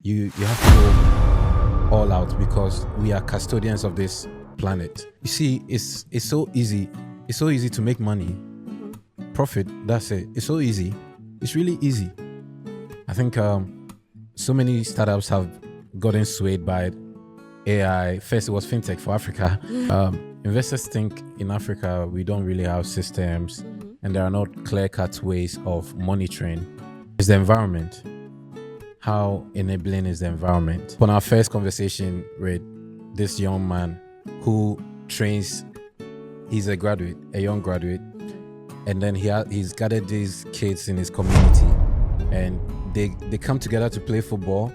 you have to go all out because we are custodians of this planet. You see, it's so easy. It's so easy to make money, profit. That's it. It's so easy. It's really easy. I think so many startups have gotten swayed by AI. First, it was fintech for Africa. Investors think in Africa we don't really have systems, and there are not clear-cut ways of monitoring. It's the environment. How enabling is the environment? On our first conversation with this young man who trains, he's a young graduate, and then he's gathered these kids in his community, and they come together to play football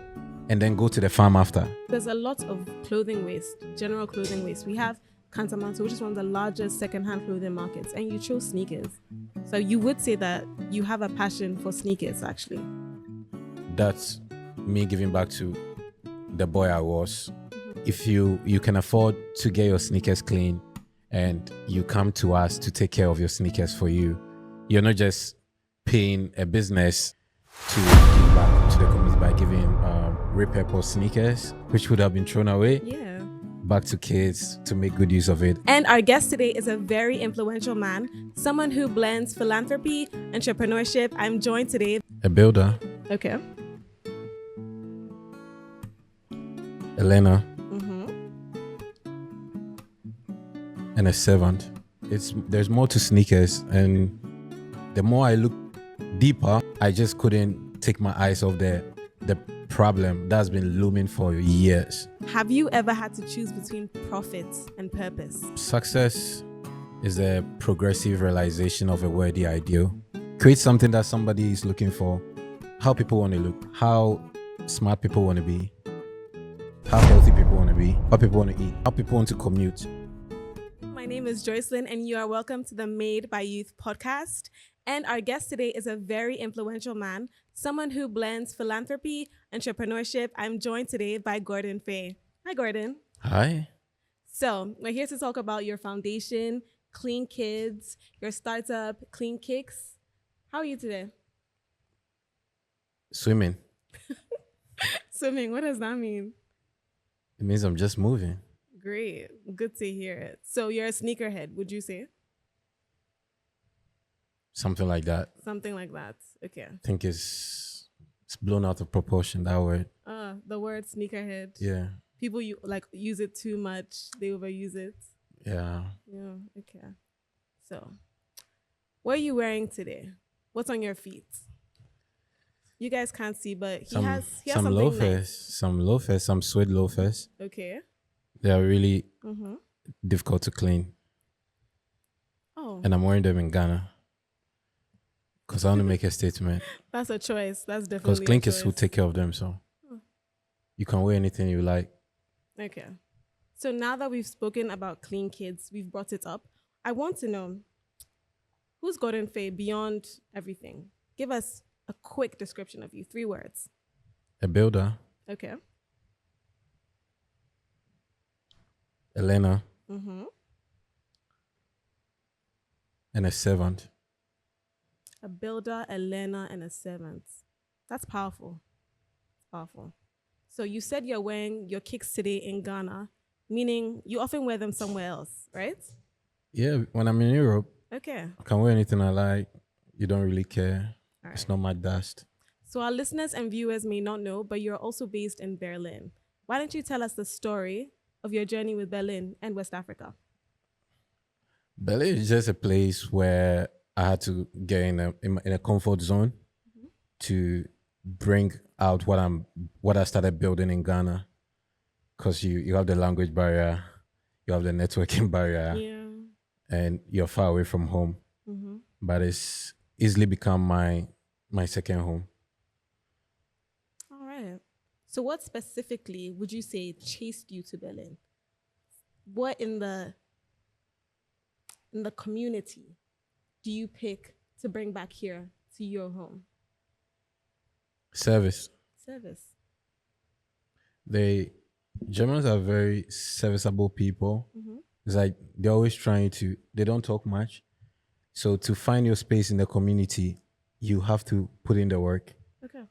and then go to the farm after. There's a lot of clothing waste, general clothing waste. We have Kantamanto, which is one of the largest secondhand clothing markets, and you chose sneakers. So you would say that you have a passion for sneakers, actually. That's me giving back to the boy I was. If you can afford to get your sneakers clean and you come to us to take care of your sneakers for you, you're not just paying a business to give back to the community by giving repurposed sneakers, which would have been thrown away, back to kids to make good use of it. And our guest today is a very influential man, someone who blends philanthropy, entrepreneurship. I'm joined today. A builder. Okay. Elena. And a servant. There's more to sneakers, and the more I look deeper, I just couldn't take my eyes off the problem that's been looming for years. Have you ever had to choose between profit and purpose? Success is a progressive realization of a worthy ideal. Create something that somebody is looking for, how people want to look, how smart people want to be, how healthy people want to be, how people want to eat, how people want to commute. My name is Joycelyn, and you are welcome to the Made by Youth podcast. And our guest today is a very influential man, someone who blends philanthropy, entrepreneurship. I'm joined today by Gordon Fay. Hi, Gordon. Hi. So we're here to talk about your foundation, Clean Kids, your startup, Clean Kicks. How are you today? Swimming. Swimming, what does that mean? It means I'm just moving. Great. Good to hear it. So you're a sneakerhead, would you say? Something like that. Something like that. Okay. I think it's blown out of proportion, that word. The word sneakerhead. Yeah. People use it too much. They overuse it. Yeah. Yeah. Okay. So, what are you wearing today? What's on your feet? You guys can't see, but he has some something loafers, nice. Some suede loafers. Okay. They are really difficult to clean. Oh. And I'm wearing them in Ghana because I want to make a statement. That's a choice. That's definitely because Clean Kids choice. will take care of them, so you can wear anything you like. Okay. So now that we've spoken about Clean Kids, we've brought it up. I want to know, who's Gordon Fay beyond everything? Give us a quick description of you. 3 words. A builder. Okay. Elena. And a servant. A builder, Elena, and a servant. That's powerful. It's powerful. So you said you're wearing your kicks today in Ghana, meaning you often wear them somewhere else, right? Yeah, when I'm in Europe, Okay. I can wear anything I like. You don't really care. All right. It's not my dust. So our listeners and viewers may not know, but you're also based in Berlin. Why don't you tell us the story of your journey with Berlin and West Africa? Berlin is just a place where I had to get in a comfort zone to bring out what I started building in Ghana. Because you have the language barrier, you have the networking barrier, and you're far away from home. But it's easily become my second home. All right. So what specifically would you say chased you to Berlin? What in the community do you pick to bring back here to your home? Service. Germans are very serviceable people. It's like they're always they don't talk much. So to find your space in the community, you have to put in the work. Okay.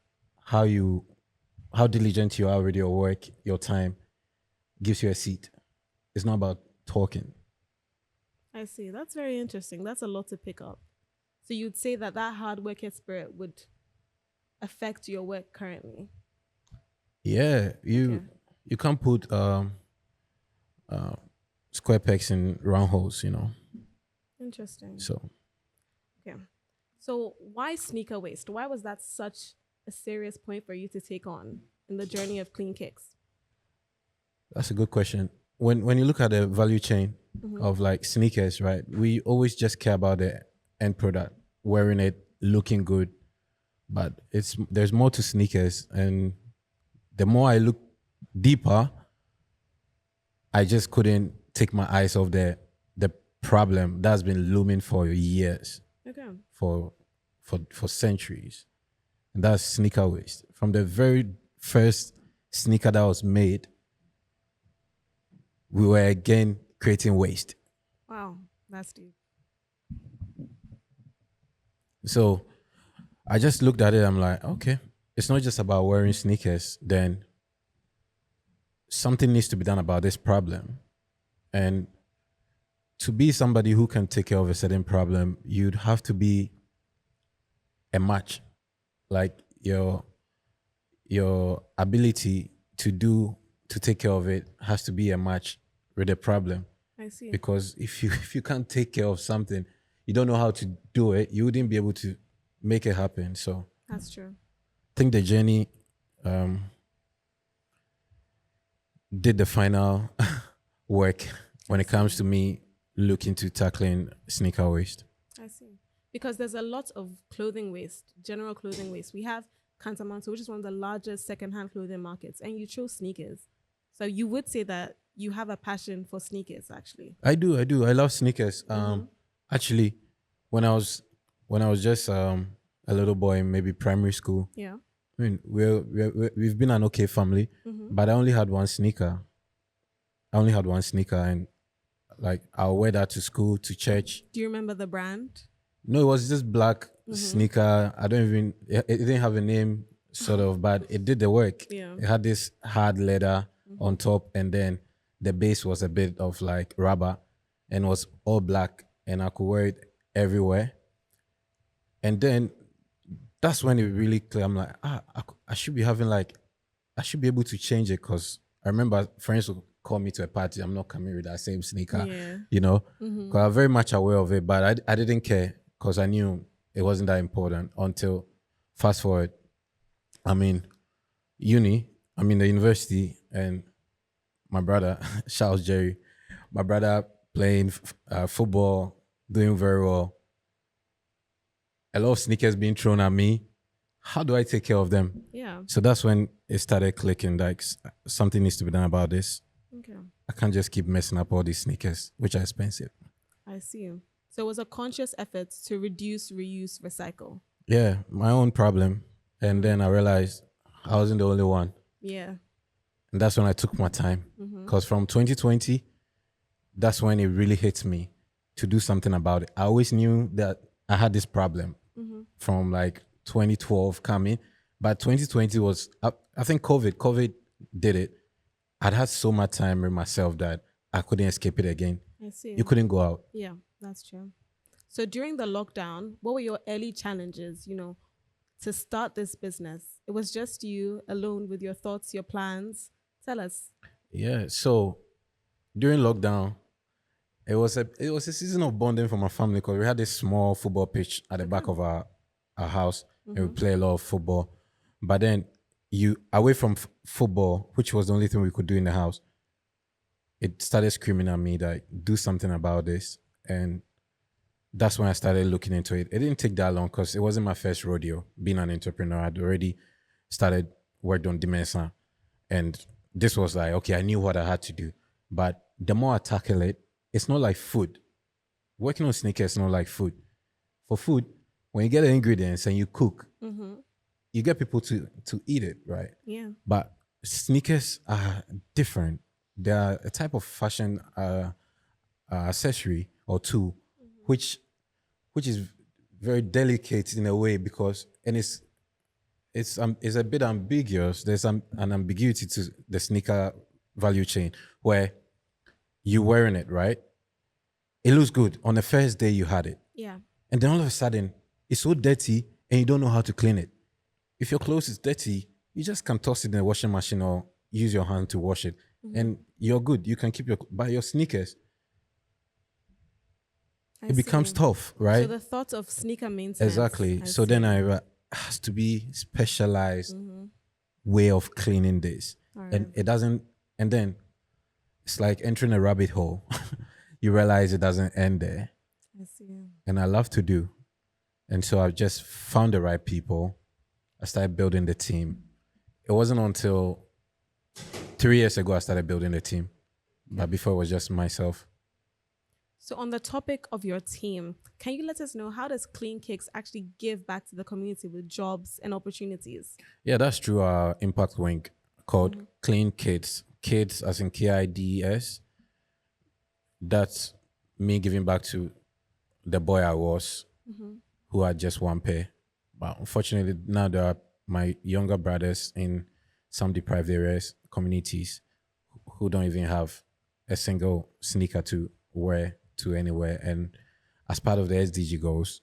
How you how diligent you are with your work, your time, gives you a seat. It's not about talking. I see. That's very interesting. That's a lot to pick up. So you'd say that that hard working spirit would affect your work currently. Yeah, Okay. you can't put square pegs in round holes, you know. Interesting. So Okay. So why sneaker waste? Why was that such a serious point for you to take on in the journey of clean kicks? that's a good question. When you look at the value chain of like sneakers, right? We always just care about the end product, wearing it, looking good, but there's more to sneakers, and the more I look deeper, I just couldn't take my eyes off the problem that's been looming for years, Okay. for centuries. And that's sneaker waste. From the very first sneaker that was made, we were again creating waste. Wow. That's deep. So I just looked at it. I'm like, okay, it's not just about wearing sneakers. Then something needs to be done about this problem. And to be somebody who can take care of a certain problem, you'd have to be a match. Like your ability to take care of it has to be a match with the problem. I see. Because if you can't take care of something, you don't know how to do it, you wouldn't be able to make it happen. So That's true. I think the journey did the final work when it comes to me looking to tackling sneaker waste. I see. Because there's a lot of clothing waste, general clothing waste. We have Kantamanto, which is one of the largest secondhand clothing markets, and you chose sneakers. So you would say that you have a passion for sneakers, actually. I do. I love sneakers. Actually, when I was just a little boy in maybe primary school, Yeah. I mean, we've been an okay family, but I only had one sneaker. And like I'll wear that to school, to church. Do you remember the brand? No, it was just black sneaker. I don't even. It didn't have a name, sort of, but it did the work. Yeah. It had this hard leather on top, and then the base was a bit of like rubber, and was all black, and I could wear it everywhere. And then that's when it really clear. I'm like, I should be having like, I should be able to change it, because I remember friends would call me to a party. I'm not coming with that same sneaker, Yeah. you know, because I'm very much aware of it, but I didn't care, because I knew it wasn't that important until fast forward. I'm in uni, I'm in the university, and my brother, Charles Jerry, my brother playing football, doing very well. A lot of sneakers being thrown at me. How do I take care of them? Yeah. So that's when it started clicking, like something needs to be done about this. Okay. I can't just keep messing up all these sneakers, which are expensive. I see. So it was a conscious effort to reduce, reuse, recycle. Yeah, my own problem. And then I realized I wasn't the only one. Yeah. And that's when I took my time. Because from 2020, that's when it really hit me to do something about it. I always knew that I had this problem from like 2012 coming. But 2020 was, I think COVID did it. I'd had so much time with myself that I couldn't escape it again. I see. You couldn't go out. Yeah, that's true. So during the lockdown, what were your early challenges, to start this business? It was just you alone with your thoughts, your plans. Tell us. Yeah. So during lockdown, it was a season of bonding for my family, because we had this small football pitch at the back of our house, and we play a lot of football. But then you away from football, which was the only thing we could do in the house, it started screaming at me that do something about this. And that's when I started looking into it. It didn't take that long, because it wasn't my first rodeo being an entrepreneur. I'd already worked on Dimensa, and this was like, okay, I knew what I had to do. But the more I tackle it, it's not like food. Working on sneakers is not like food. For food, when you get the ingredients and you cook, you get people to eat it, right? Yeah. But sneakers are different. They are a type of fashion accessory or tool, which is very delicate in a way, because and it's a bit ambiguous. There's an ambiguity to the sneaker value chain where you wearing it, right? It looks good on the first day you had it, Yeah. and then all of a sudden it's so dirty and you don't know how to clean it. If your clothes is dirty, you just can toss it in the washing machine or use your hand to wash it, and you're good. You can keep your sneakers. It becomes see. tough, So right? the thought of sneaker maintenance. Exactly. So then has to be specialized way of cleaning this, All right. and it doesn't. And then it's like entering a rabbit hole. You realize it doesn't end there, I see. and I love to do. And so I just found the right people. I started building the team. It wasn't until 3 years ago I started building the team, but before it was just myself. So on the topic of your team, can you let us know how does Clean Kicks actually give back to the community with jobs and opportunities? Yeah, that's through our impact wing called Clean Kids. Kids as in KIDS. That's me giving back to the boy I was, who had just one pair. But unfortunately, now there are my younger brothers in some deprived areas, communities, who don't even have a single sneaker to wear to anywhere. And as part of the SDG goals,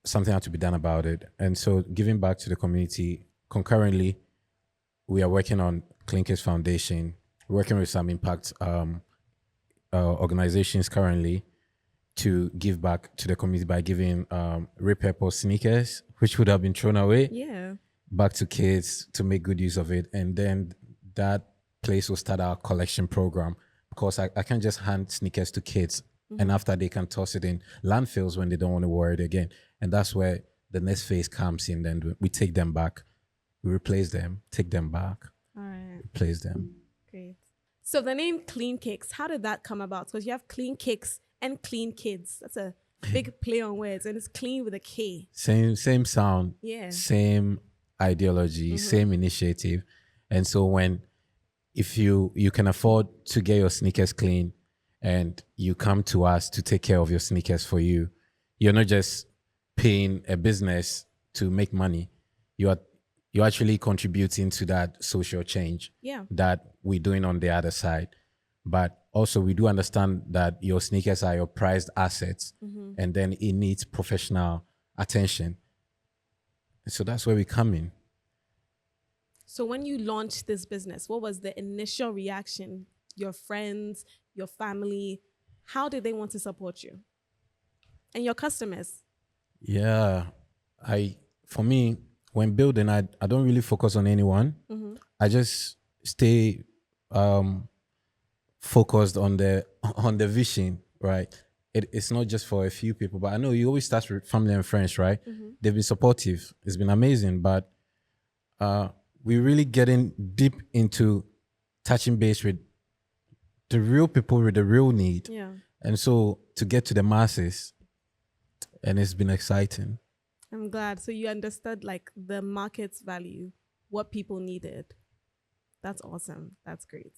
something had to be done about it. And so giving back to the community, concurrently, we are working on Clean Kids Foundation, working with some impact organizations currently to give back to the community by giving repurposed sneakers, which would have been thrown away, back to kids to make good use of it. And then that place will start our collection program, because I can't just hand sneakers to kids and after they can toss it in landfills when they don't want to wear it again. And that's where the next phase comes in. Then we take them back, we replace them, take them back, All right. replace them. Great. So the name Clean Kicks, how did that come about? Because you have Clean Kicks and Clean Kids. That's a big play on words, and it's clean with a K. Same sound, Yeah. same ideology, same initiative. And so if you can afford to get your sneakers clean and you come to us to take care of your sneakers for you, you're not just paying a business to make money. You're actually contributing to that social change that we're doing on the other side. But also we do understand that your sneakers are your prized assets, and then it needs professional attention. So that's where we come in. So when you launched this business, what was the initial reaction? Your friends, your family, how did they want to support you? And your customers? Yeah, for me, when building, I don't really focus on anyone. I just stay focused on the vision, right? It's not just for a few people, but I know you always start with family and friends, right? They've been supportive. It's been amazing, but we're really getting deep into touching base with the real people with the real need. Yeah. And so to get to the masses, and it's been exciting. I'm glad. So you understood like the market's value, what people needed. That's awesome. That's great.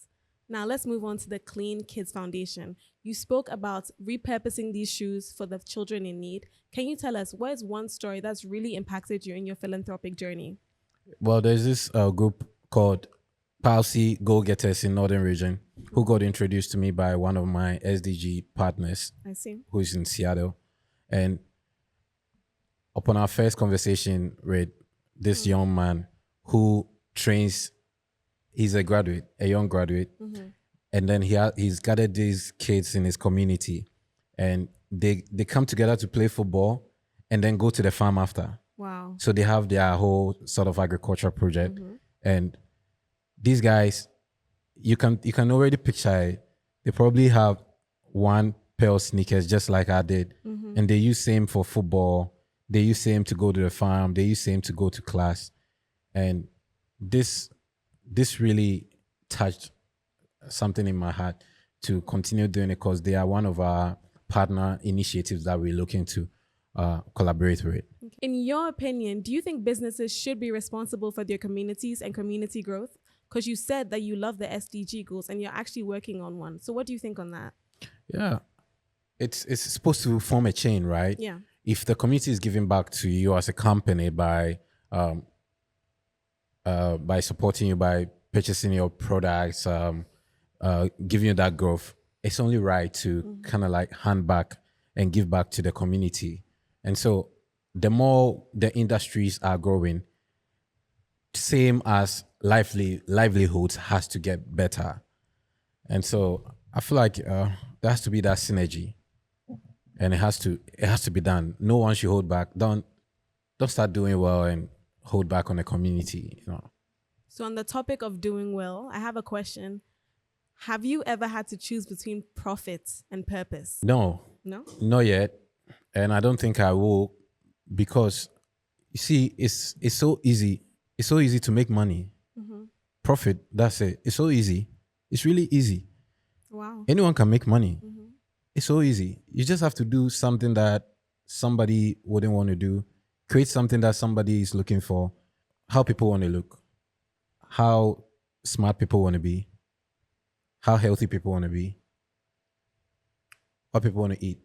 Now let's move on to the Clean Kids Foundation. You spoke about repurposing these shoes for the children in need. Can you tell us what is one story that's really impacted you in your philanthropic journey? Well, there's this group called Palsy Go-Getters in Northern Region, who got introduced to me by one of my SDG partners. I see. Who is in Seattle. And upon our first conversation with this young man who trains, he's a young graduate, and then he's gathered these kids in his community, and they come together to play football and then go to the farm after. Wow. So they have their whole sort of agriculture project. And these guys, you can already picture it. They probably have one pair of sneakers just like I did. And they use same for football. They use same to go to the farm. They use same to go to class. And this really touched something in my heart to continue doing it, because they are one of our partner initiatives that we're looking to collaborate with. In your opinion, do you think businesses should be responsible for their communities and community growth? Because you said that you love the SDG goals and you're actually working on one. So what do you think on that? Yeah, it's supposed to form a chain, right? Yeah. if the community is giving back to you as a company by supporting you, by purchasing your products, giving you that growth, it's only right to kind of like hand back and give back to the community. And so the more the industries are growing, same as livelihoods has to get better. And so I feel like there has to be that synergy, and it has to be done. No one should hold back. Don't start doing well and hold back on the community. So on the topic of doing well, I have a question. Have you ever had to choose between profit and purpose? No, No? not yet, and I don't think I will, because you see, it's so easy. It's so easy to make money. Profit. That's it. It's so easy. It's really easy. Wow. Anyone can make money. It's so easy. You just have to do something that somebody wouldn't want to do, create something that somebody is looking for, how people want to look, how smart people want to be, how healthy people want to be, what people want to eat,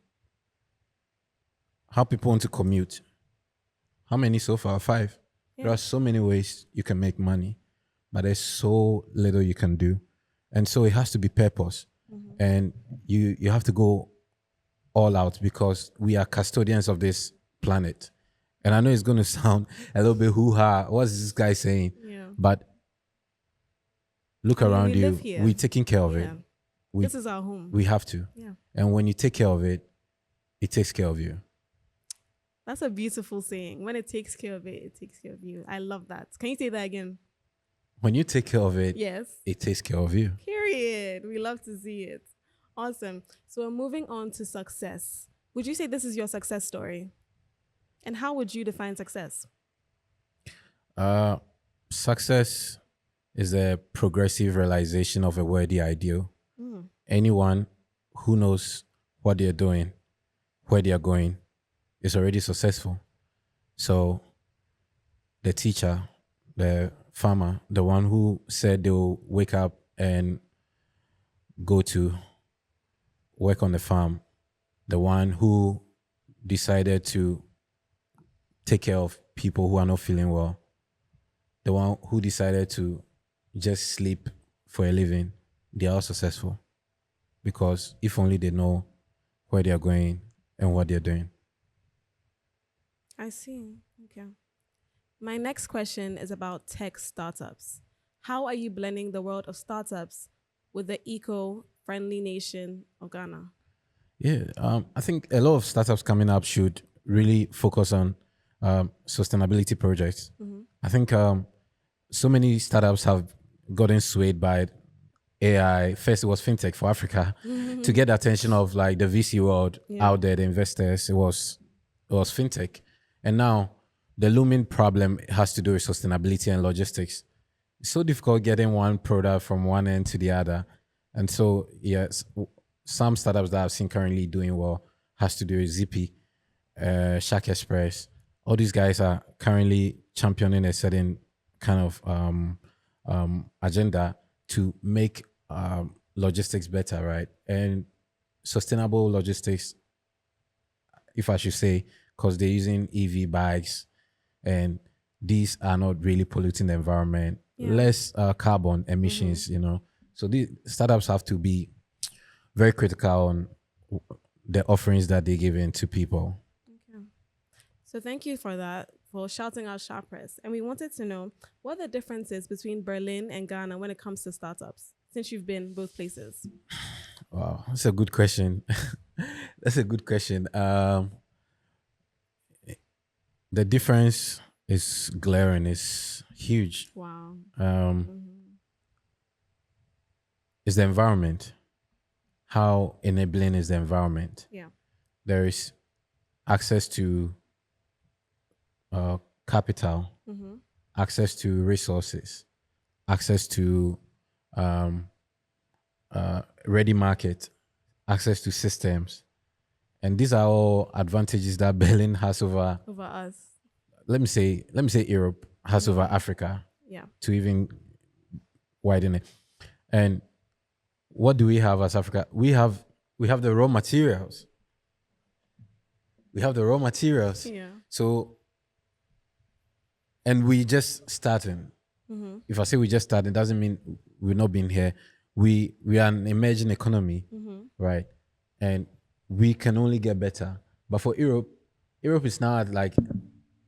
how people want to commute. How many so far? 5. Yeah. There are so many ways you can make money, but there's so little you can do. And so it has to be purpose. And you have to go all out, because we are custodians of this planet. And I know it's going to sound a little bit hoo-ha. What's this guy saying? Yeah. But look I mean, around we you. live here. We're taking care of it. Yeah. We, This is our home. we have to. Yeah. And when you take care of it, it takes care of you. That's a beautiful saying. When it takes care of it, it takes care of you. I love that. Can you say that again? When you take care of it, Yes. it takes care of you. Period. We love to see it. Awesome. So we're moving on to success. Would you say this is your success story? And how would you define success? Success is a progressive realization of a worthy ideal. Anyone who knows what they're doing, where they are going, is already successful. So the teacher, the farmer, the one who said they'll wake up and go to work on the farm, the one who decided to take care of people who are not feeling well, the one who decided to just sleep for a living, they are all successful. Because if only they know where they are going and what they're doing. I see. Okay. My next question is about tech startups. How are you blending the world of startups with the eco-friendly nation of Ghana? Yeah, I think a lot of startups coming up should really focus on sustainability projects. I think so many startups have gotten swayed by AI. First, it was fintech for Africa to get the attention of like the VC world out there, the investors. It was fintech, and now the looming problem has to do with sustainability and logistics. It's so difficult getting one product from one end to the other, and so yes, some startups that I've seen currently doing well has to do with Zippy, Shark Express. All these guys are currently championing a certain kind of agenda to make logistics better, right? And sustainable logistics, if I should say, because they're using EV bikes, and these are not really polluting the environment, less carbon emissions, So these startups have to be very critical on the offerings that they give in to people. Okay. So thank you for that, for shouting out Sharpress. And we wanted to know what the differences between Berlin and Ghana when it comes to startups, since you've been both places. Wow, that's a good question. That's a good question. The difference is glaring, it's huge. Wow. It's the environment. How enabling is the environment? Yeah. There is access to capital, access to resources, access to ready market, access to systems. And these are all advantages that Berlin has over us. Let me say Europe has over Africa. Yeah. To even widen it. And what do we have as Africa? We have the raw materials. we have the raw materials. Yeah. So, and we just starting. If I say we just started, it doesn't mean we're not being here. We are an emerging economy, right? And we can only get better. But for Europe is now at like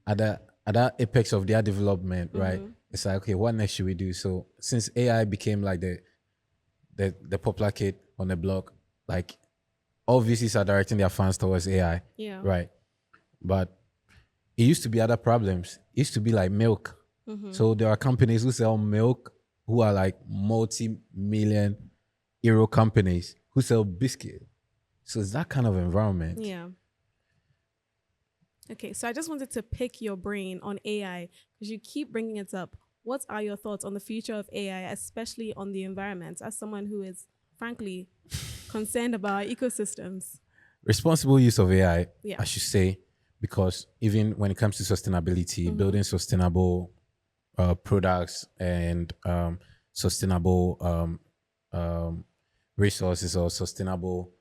at that apex of their development, right? It's like, okay, what next should we do? So since AI became like the popular kid on the block, like all VCs are directing their funds towards AI, Yeah. right? But it used to be other problems. It used to be like milk. So there are companies who sell milk who are like multi-million euro companies who sell biscuit. So it's that kind of environment. Yeah. Okay, so I just wanted to pick your brain on AI because you keep bringing it up. What are your thoughts on the future of AI, especially on the environment, as someone who is, frankly, concerned about our ecosystems? Responsible use of AI, Yeah. I should say, because even when it comes to sustainability, building sustainable products and sustainable resources or sustainable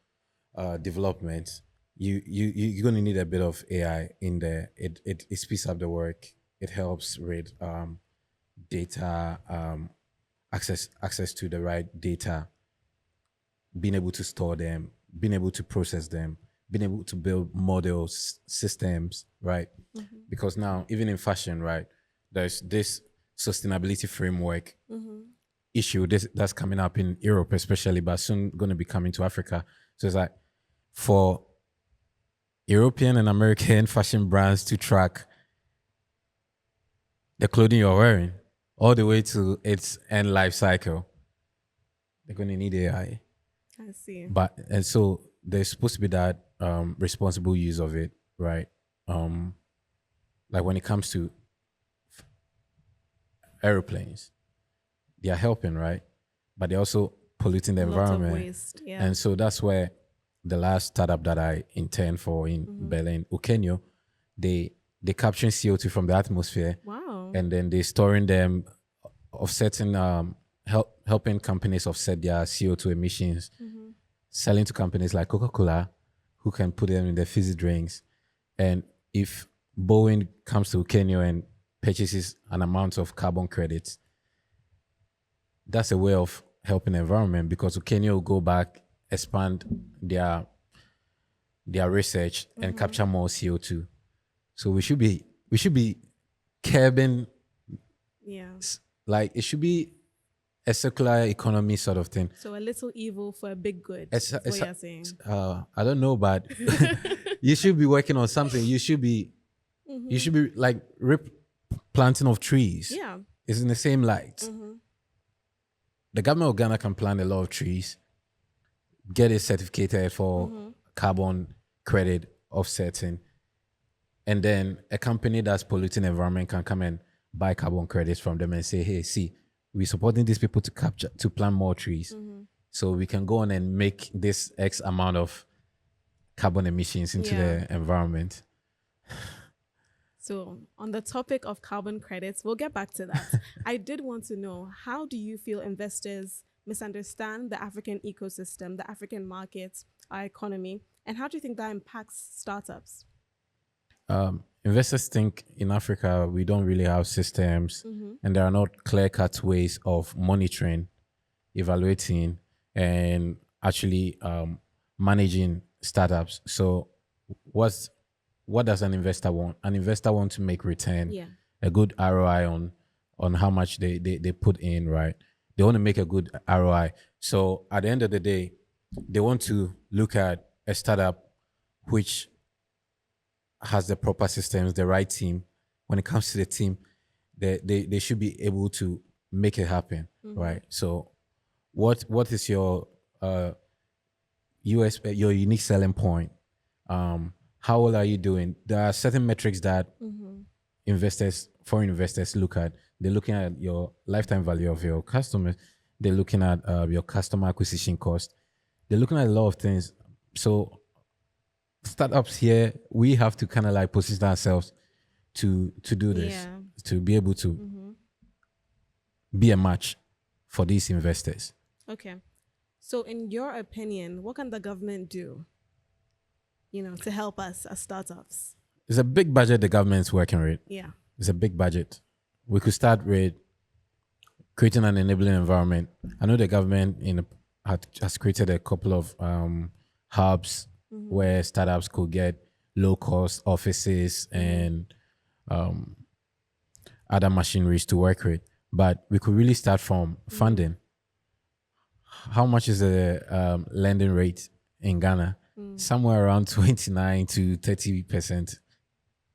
development, you're going to need a bit of AI in there. It speeds up the work. It helps with data, access to the right data, being able to store them, being able to process them, being able to build models, systems, right? Because now, even in fashion, right, there's this sustainability framework issue that's coming up in Europe, especially, but soon going to be coming to Africa. So it's like for European and American fashion brands to track the clothing you're wearing all the way to its end life cycle, they're going to need AI. I see. But and so there's supposed to be that responsible use of it, right? Like when it comes to aeroplanes, they are helping, right? But they're also polluting the A lot of environment. waste. Yeah. And so that's where the last startup that I intern for in Berlin, Ukenyo, they capturing CO2 from the atmosphere, Wow. and then they storing them, offsetting, helping companies offset their CO2 emissions, selling to companies like Coca-Cola, who can put them in their fizzy drinks. And if Boeing comes to Kenya and purchases an amount of carbon credits, that's a way of helping the environment, because Kenya will go back, expand their research and capture more CO2. So we should be curbing, Yeah. like it should be a circular economy sort of thing. So a little evil for a big good. It's- That's it's- what you're saying. I don't know, but you should be working on something. You should be like planting of trees. Yeah. It's in the same light. The government of Ghana can plant a lot of trees, get it certificated for carbon credit offsetting, and then a company that's polluting the environment can come and buy carbon credits from them and say, hey, see, we're supporting these people to plant more trees. So we can go on and make this X amount of carbon emissions into the environment. So on the topic of carbon credits, we'll get back to that. I did want to know, how do you feel investors misunderstand the African ecosystem, the African markets, our economy, and how do you think that impacts startups? Investors think in Africa we don't really have systems, and there are not clear-cut ways of monitoring, evaluating, and actually managing startups. So what does an investor want? An investor wants to make return, a good ROI on how much they put in, right? They want to make a good ROI. So at the end of the day, they want to look at a startup which has the proper systems, the right team. When it comes to the team, they should be able to make it happen, right? So what is your USP, your unique selling point? How well are you doing? There are certain metrics that foreign investors look at. They're looking at your lifetime value of your customers. They're looking at your customer acquisition cost. They're looking at a lot of things. So startups here, we have to kind of like position ourselves to do this, to be able to be a match for these investors. Okay. So in your opinion, what can the government do? to help us as startups? It's a big budget the government's working with. Yeah. It's a big budget. We could start with creating an enabling environment. I know the government has created a couple of hubs where startups could get low cost offices and other machineries to work with. But we could really start from funding. How much is the lending rate in Ghana? Somewhere around 29 to 30%,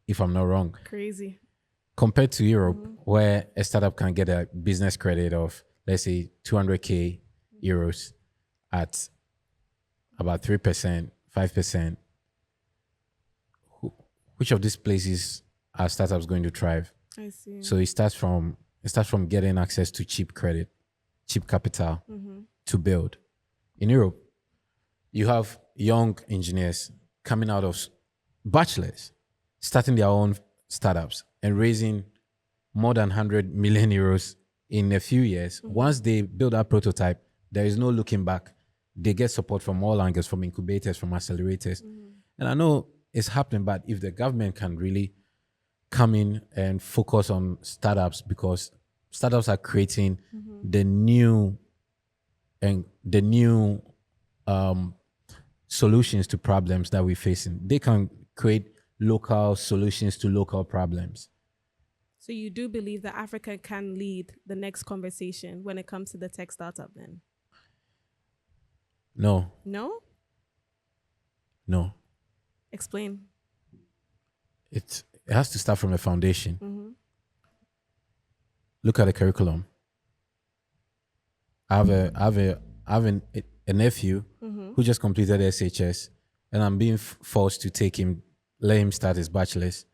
if I'm not wrong. Crazy. Compared to Europe, where a startup can get a business credit of, let's say, 200K euros at about 3%, 5%. Which of these places are startups going to thrive? I see. So it starts from getting access to cheap credit, cheap capital to build. In Europe, you have young engineers coming out of bachelors, starting their own startups and raising more than 100 million euros in a few years. Once they build that prototype, there is no looking back. They get support from all angles, from incubators, from accelerators. And I know it's happening, but if the government can really come in and focus on startups, because startups are creating the new solutions to problems that we're facing. They can create local solutions to local problems. So you do believe that Africa can lead the next conversation when it comes to the tech startup then? No. No? No. Explain. It has to start from a foundation. Look at the curriculum. I have a nephew who just completed SHS, and I'm being forced to let him start his bachelor's.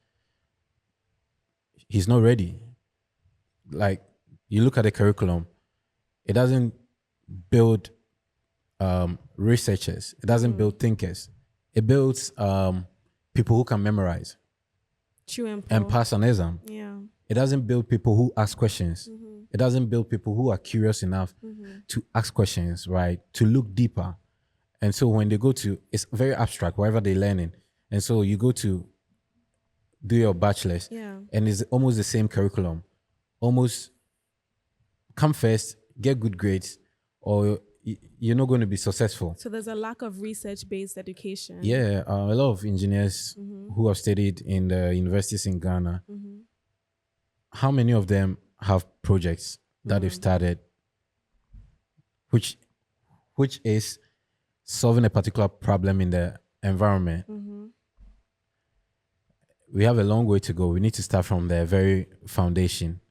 He's not ready. Like, you look at the curriculum, it doesn't build researchers. It doesn't build thinkers. It builds people who can memorize and pass an exam. Yeah. It doesn't build people who ask questions. It doesn't build people who are curious enough to ask questions, right? To look deeper. And so when they it's very abstract, wherever they're learning. And so you go to do your bachelor's, and it's almost the same curriculum. Almost come first, get good grades, or you're not going to be successful. So there's a lack of research-based education. Yeah, a lot of engineers who have studied in the universities in Ghana, how many of them have projects that they've started, which is solving a particular problem in the environment? We have a long way to go. We need to start from the very foundation.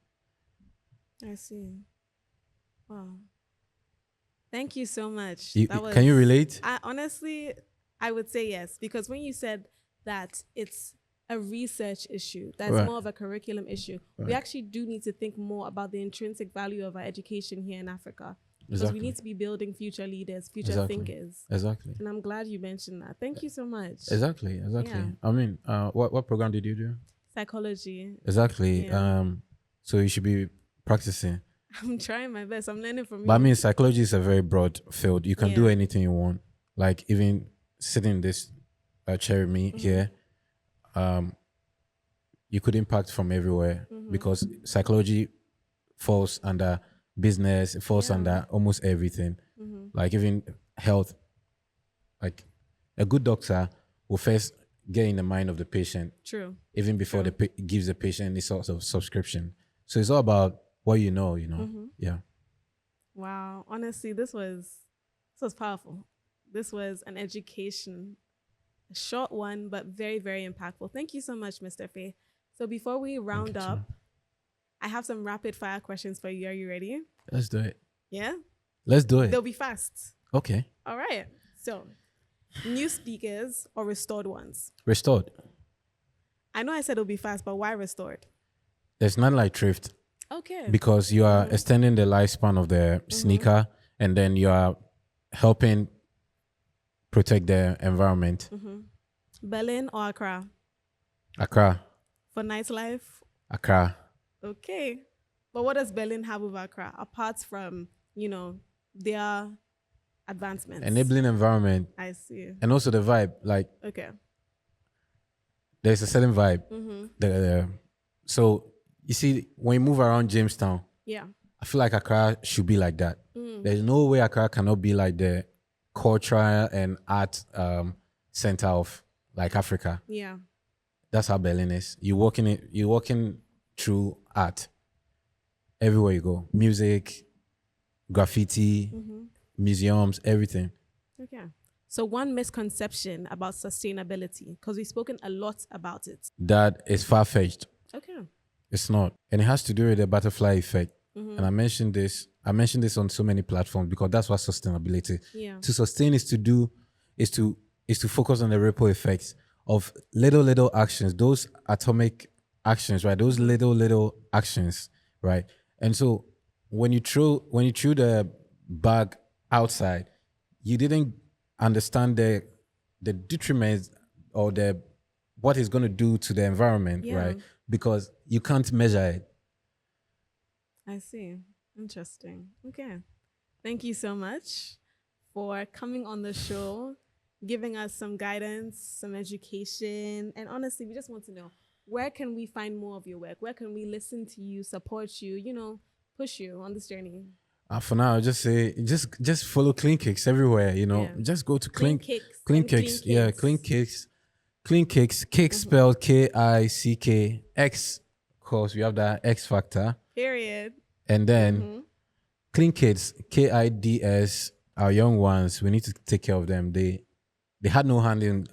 I see. Wow. Thank you so much. Can you relate? I would say yes, because when you said that it's a research issue, that's more of a curriculum issue, we actually do need to think more about the intrinsic value of our education here in Africa. Because we need to be building future leaders, future thinkers. Exactly. And I'm glad you mentioned that. Thank you so much. Exactly. Yeah. I mean, what program did you do? Psychology. Exactly. Yeah. So you should be practicing. I'm trying my best. I'm learning from you. But I mean, psychology is a very broad field. You can do anything you want. Like, even sitting in this chair with me here, you could impact from everywhere, because psychology falls under business, it falls under almost everything. Like, even health. Like, a good doctor will first get in the mind of the patient. True. Even before gives the patient any sort of subscription. So it's all about what you know. Yeah. Wow. Honestly, this was powerful. This was an education, a short one, but very, very impactful. Thank you so much, Mr. Faye. So before we round up, I have some rapid fire questions for you. Are you ready? Let's do it. Yeah? Let's do it. They'll be fast. Okay. All right. So, new speakers or restored ones? Restored. I know I said it'll be fast, but why restored? There's nothing like thrift. Okay. Because you are extending the lifespan of the sneaker, and then you are helping protect the environment. Berlin or Accra? Accra. For nightlife? Accra. Okay. But what does Berlin have with Accra, apart from, their advancements? Enabling environment. I see. And also the vibe. Like, okay. there's a certain vibe. So you see, when you move around Jamestown, Yeah. I feel like Accra should be like that. There's no way Accra cannot be like the cultural and art center of like Africa. Yeah. That's how Berlin is. You're walking through art everywhere you go. Music, graffiti, museums, everything. Okay. So one misconception about sustainability, because we've spoken a lot about it. That is far fetched. Okay. It's not. And it has to do with the butterfly effect. And I mentioned this on so many platforms because that's what sustainability. Yeah. To sustain is to focus on the ripple effects of little actions, those atomic actions, right? Those little actions, right? And so when you threw the bag outside, you didn't understand the detriment or the what it's going to do to the environment, Yeah. right? Because you can't measure it. I see. Interesting. Okay. Thank you so much for coming on the show, giving us some guidance, some education. And honestly, we just want to know, where can we find more of your work? Where can we listen to you, support you, push you on this journey? For now, I'll just say just follow Clean Kicks everywhere. Yeah. Just go to Clean Kicks. Yeah, Clean Kicks, Clean Kicks, Kicks spelled KICK. Of course, we have that X factor, Period. and then Clean Kids, KIDS. Our young ones, we need to take care of them. They had no hand in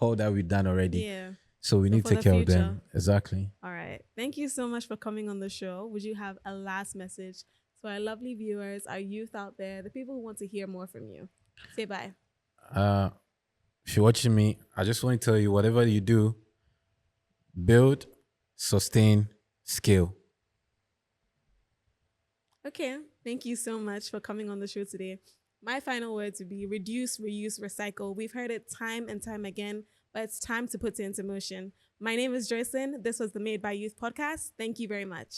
all that we've done already. Yeah. So we need for to take the care of future. them. Exactly. All right. Thank you so much for coming on the show. Would you have a last message to our lovely viewers, our youth out there, the people who want to hear more from you? Say bye. If you're watching me, I just want to tell you, whatever you do, build, sustain, scale. Okay. Thank you so much for coming on the show today. My final words would be reduce, reuse, recycle. We've heard it time and time again, but it's time to put it into motion. My name is Joycelyn. This was the Made by Youth podcast. Thank you very much.